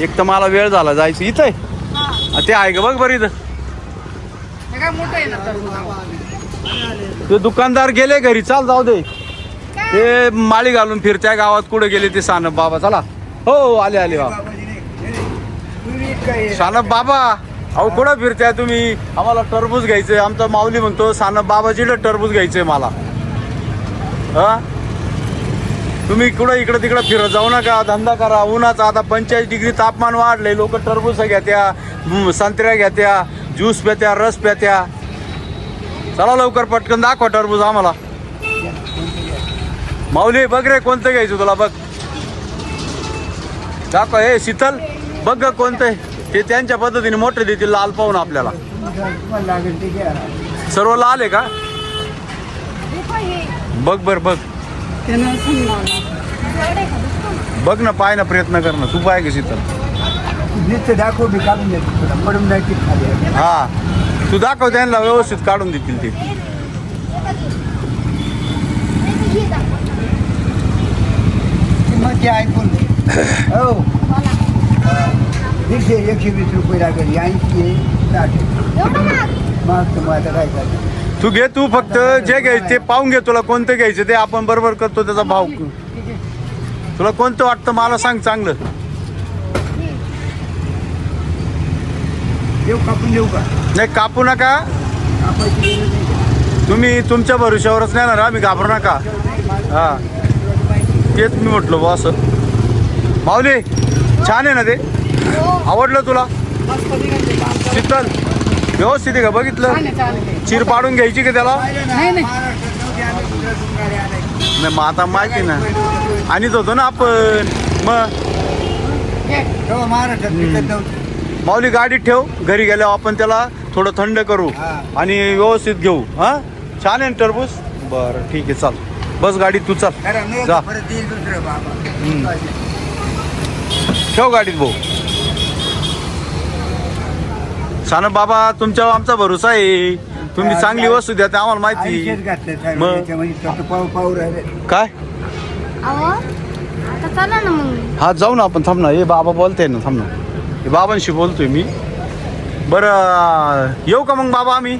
एक तर मला वेळ झाला जायचं इथं आहे. ते आहे का बघ बरं इथं. काय मोठं आहे ना टरबूज. ते दुकानदार गेले घरी, चाल जाऊ दे. ते माळी घालून फिरत्या गावात, कुठे गेले ते सानप बाबा. चला हो आले आले बाबा. सानप बाबा अहो कुठं फिरत्या तुम्ही? आम्हाला टरबूज घ्यायचंय. आमचा माऊली म्हणतो सानप बाबाजीला टरबूज घ्यायचंय मला. हा तुम्ही कुठं इकडं तिकडं फिरत जाऊ नका, धंदा करा. उन्हाचा आता 45 डिग्री तापमान वाढलंय. लोक टरबूज घेत्या, संत्र्या घेत्या, ज्यूस प्यात्या, रस प्यात्या. चला लवकर पटकन दाखवा टरबूज आम्हाला. माऊली बघ रे कोणतं घ्यायचं तुला, बघ दाखव. हे शीतल बघ ग कोणतं. ते त्यांच्या पद्धतीने मोठे देतील लाल पाहून आपल्याला. सर्व लाल आहे का? बघ बर बघ बघ ना, पाय ना, प्रयत्न कर ना. तू पाय का शीतल? दाखव मी काढून देतो पडून जायची खाली. हा तू दाखव, त्यांना व्यवस्थित काढून देतील ते. मग ते ऐकून हो 120 रुपये लागेल. 80 60 मग तुम्हाला काय करायचं? तू घे, तू फक्त जे घ्यायचं ते पाहून घे. तुला कोणतं घ्यायचं ते आपण बरोबर करतो. त्याचा भाव तुला कोणतं वाटतं मला सांग चांगलं. देऊ कापून देऊ का? नाही कापू नका कापायची गरज नाही. तुम्ही, तुमच्या भरोश्यावरच नेणार. आम्ही घाबरू नका. हा तेच मी म्हटलो बा असं. माऊली छान आहे ना ते? आवडलं तुला? शीतल व्यवस्थित आहे का? बघितलं चिर पाडून घ्यायची का त्याला? नाही नाही मग आता माहिती ना, आणीच होतो ना आपण. मग तेव्हा महाराष्ट्रात पिकत नव्हतं. माऊली गाडीत ठेव, घरी गेल्यावर आपण त्याला थोडं थंड करू आणि व्यवस्थित घेऊ. हा छान आहे ना टरबूज? बरं ठीक आहे, चाल बस गाडीत तू, चाल जा. परत येईल दुसरं बाबा. ठेव गाडीत भाऊ. सानप बाबा तुमच्यावर आमचा भरोसा आहे. तुम्ही चांगली वस्तू द्या ते आम्हाला माहिती. पाहू राहिले काय आता चला ना मग. हा जाऊ ना आपण. थांब ना, हे बाबा बोलते ना, थांब ना. हे बाबांशी बोलतोय मी. बरं येऊ का मग बाबा आम्ही?